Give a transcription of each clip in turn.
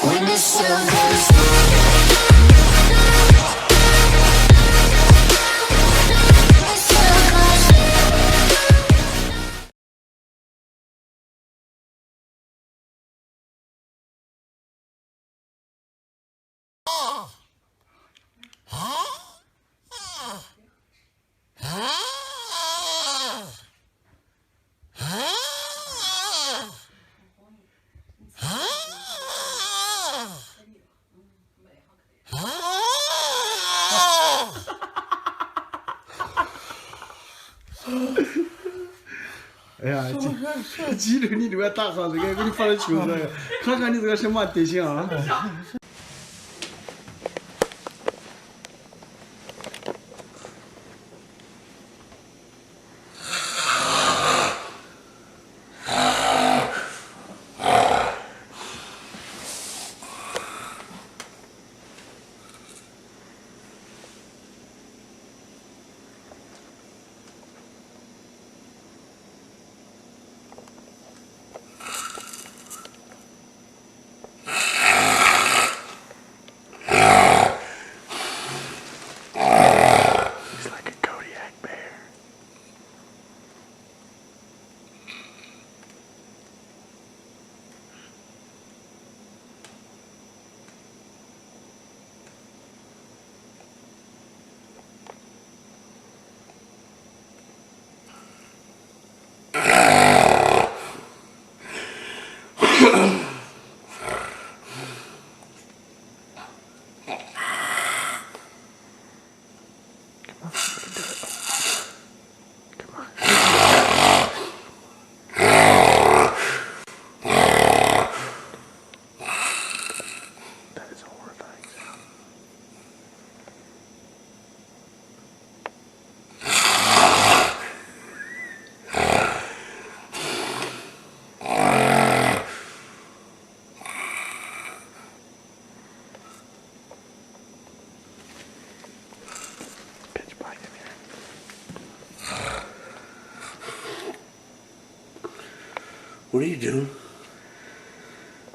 when the sun goes.哎呀，记着你这个大嗓子，给你发的球子，看看你这个什么德行啊！What are you doing?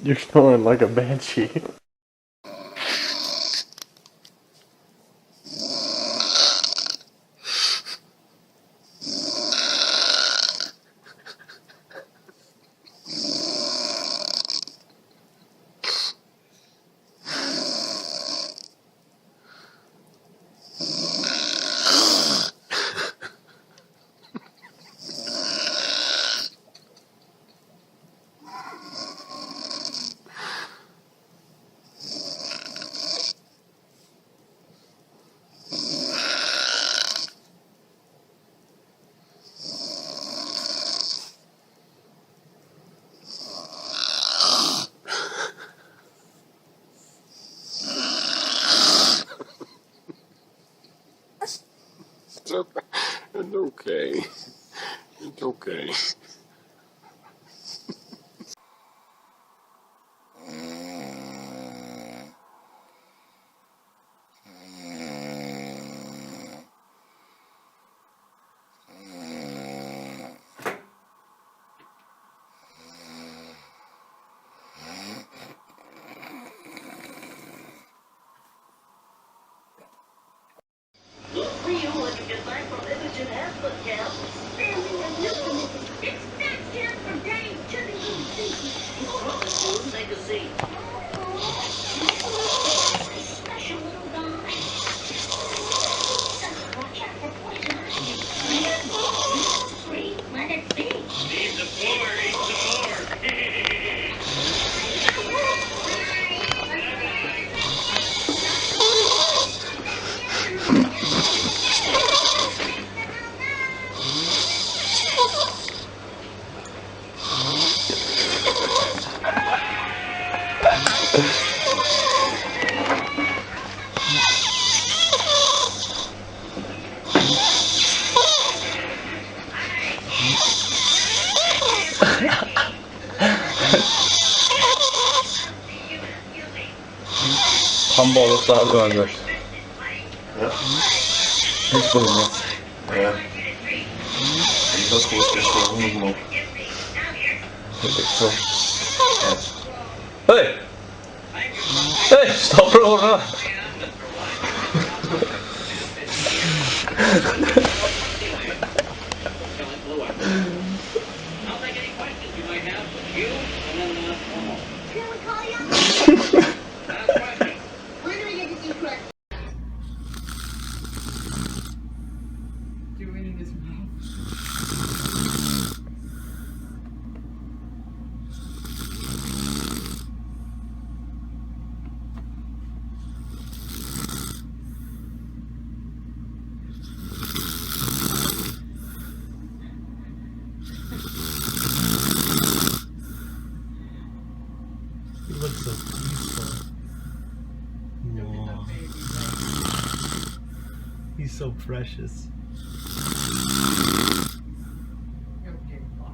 You're snoring like a banshee. It's okay. It's okay. Take a seat. Special little guy. Watch out for poison ivy. Free, let it be. Eat the floor, eat the floor. Han bara så här över. Ja. Hur skulle ni? Ja. Vi tar två stycken honom. Hej! Hey, stop rolling up. I'll take any questions you might have. You, and then one more. Can we call you? Last question. Where do we get to see correct? Doing in his mouth. He looks so peaceful. Whoa. He's so precious. Okay, Bob.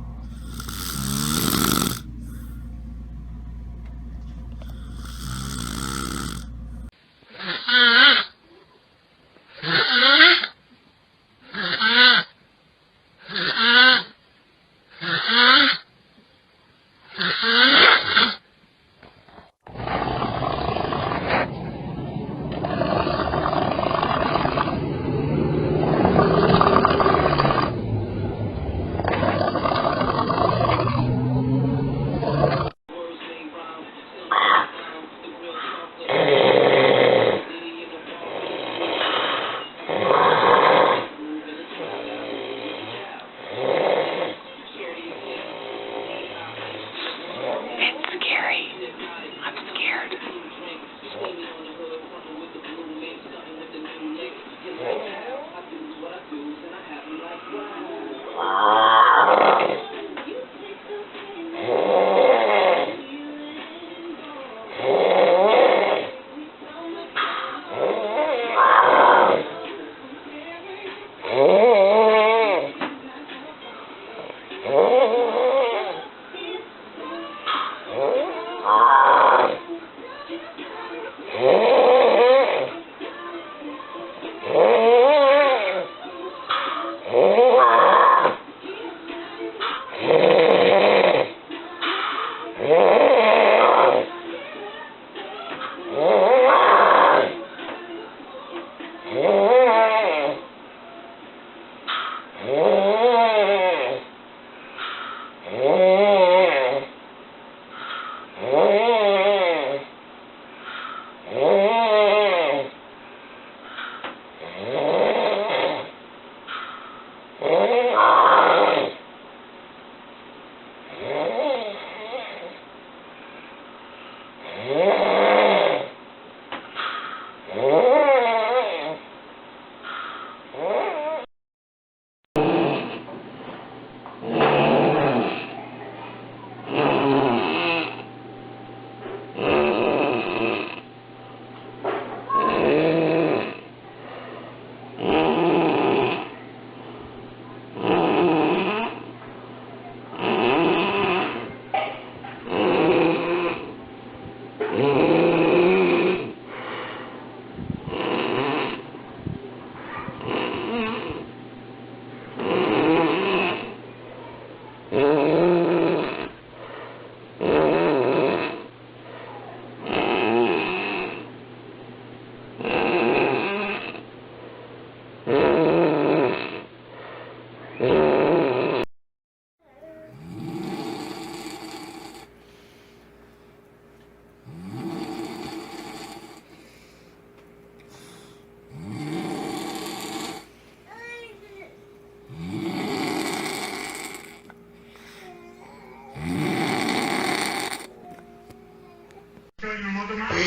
In un modo magico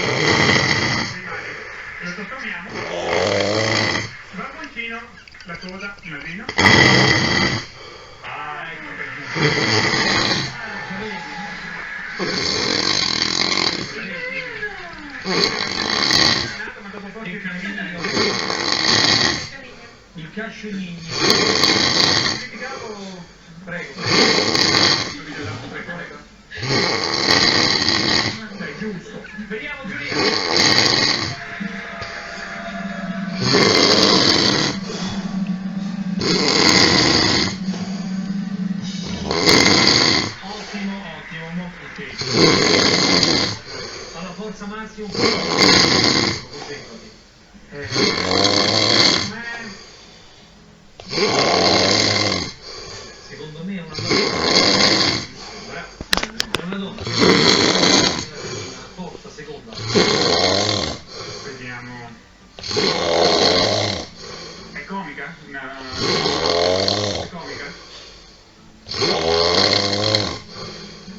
lo trasformiamo. Barboncino, la coda, il nasino. Ah, ecco perché. Il cammino. Il cascellino. Prego. Prego. Dai, giusto. Vediamo Giulia. Ottimo, molto ok. Alla forza massimo. Così. Secondo me è una donna. Forza seconda. Vediamo. È comica? È comica?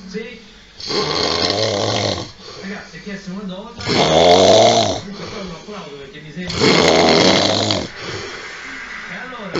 Sì. Ragazzi, è chiesto una donna. Comunque poi lo applaudo perché mi sembra. E allora.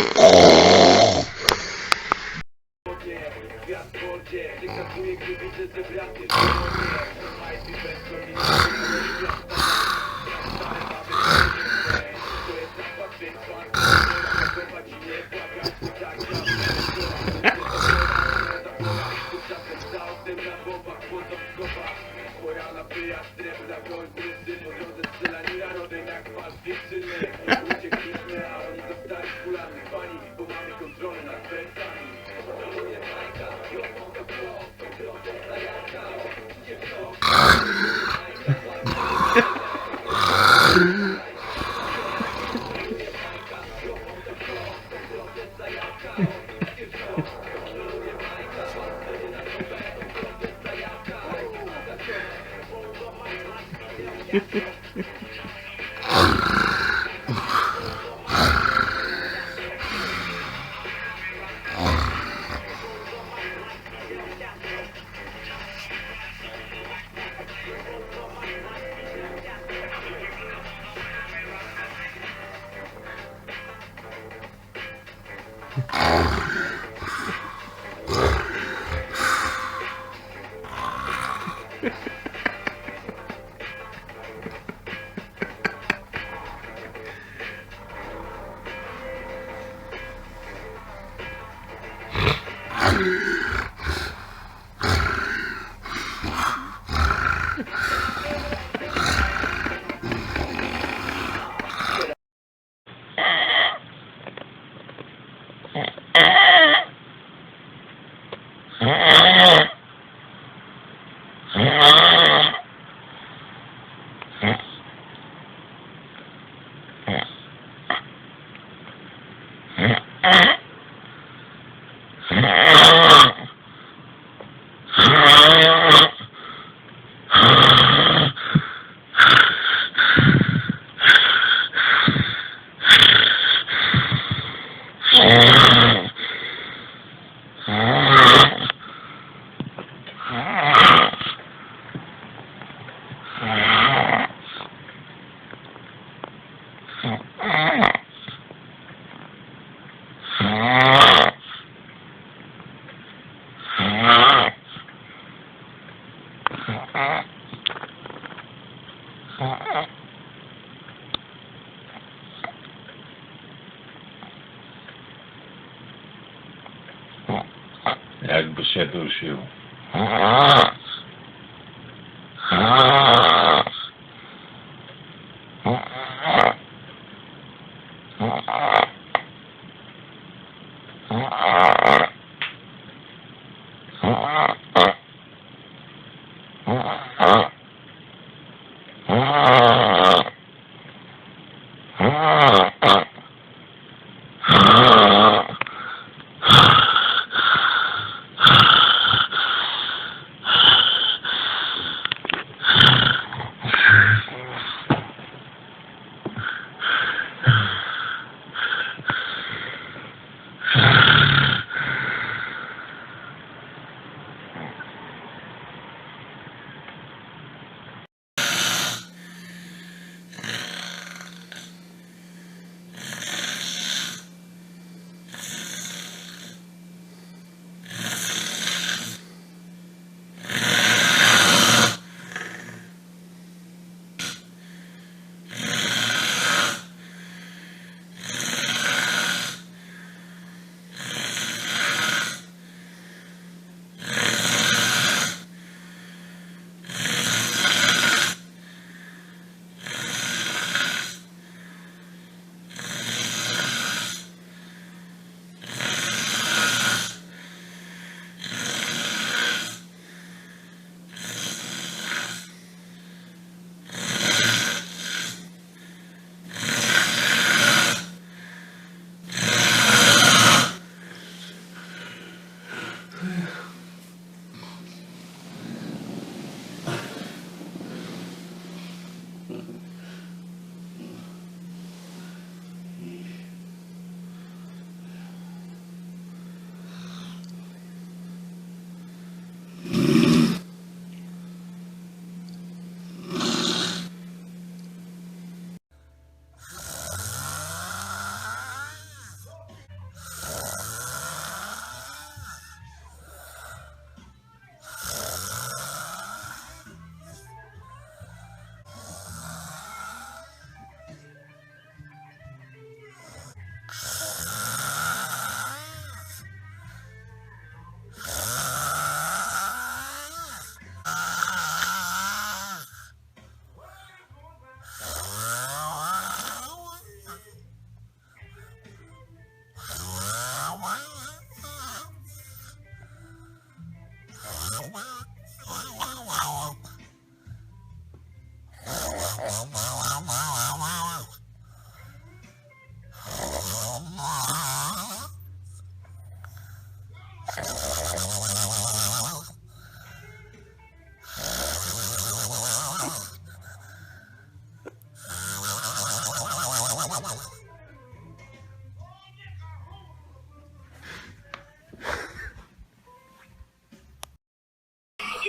Jakby się dusił.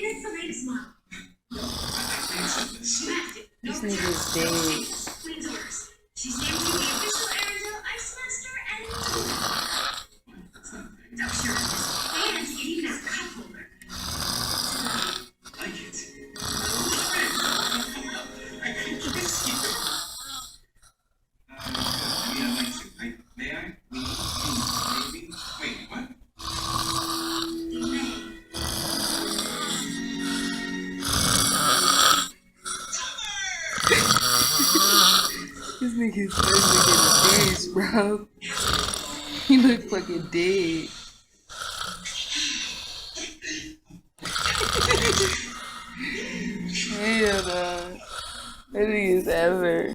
That's the latest model. This nigga's dead. Queen's orders. She's named to the official Arendelle Ice Master and... Oh, sure. And it even has a cup holder. Like it. May I? Maybe? Wait, what? This nigga's face looking dead, bro. He look fucking dead. Hell no. That nigga's ever.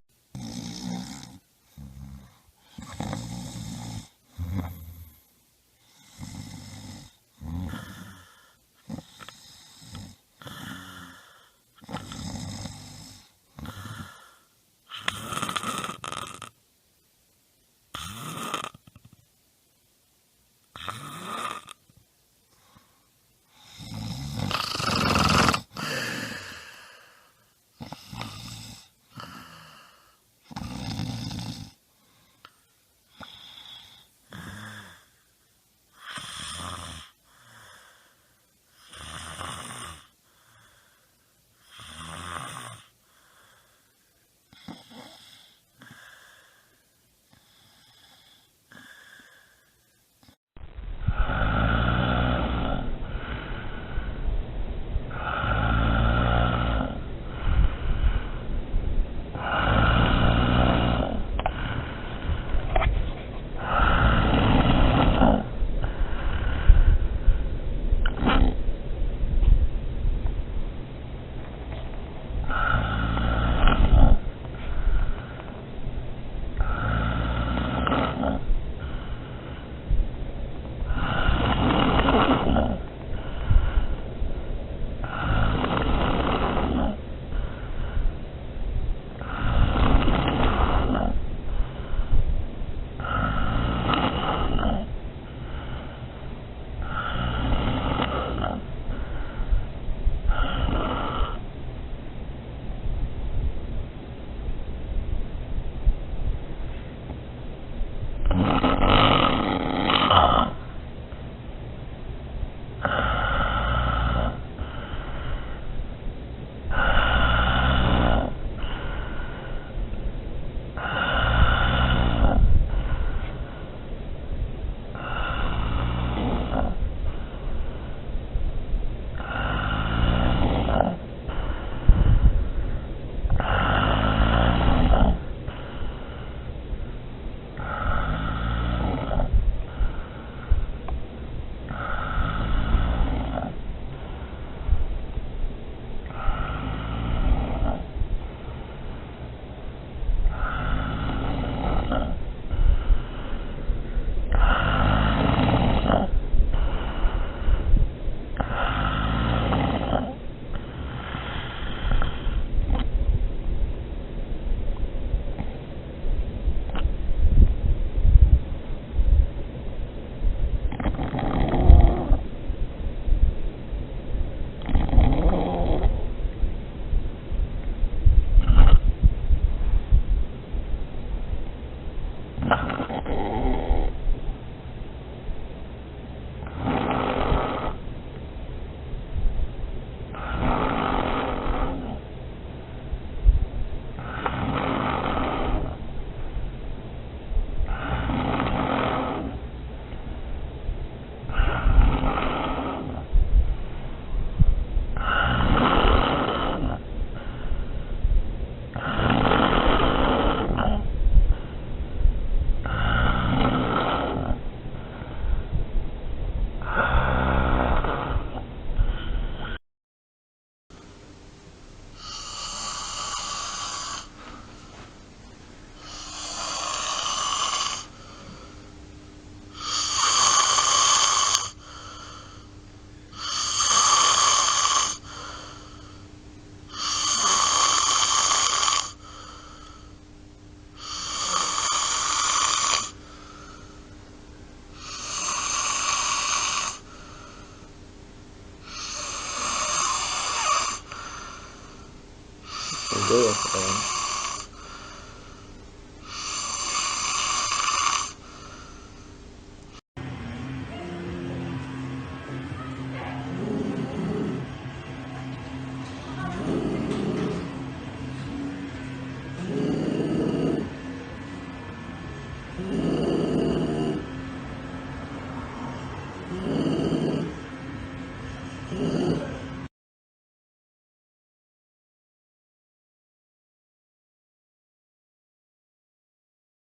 this, man.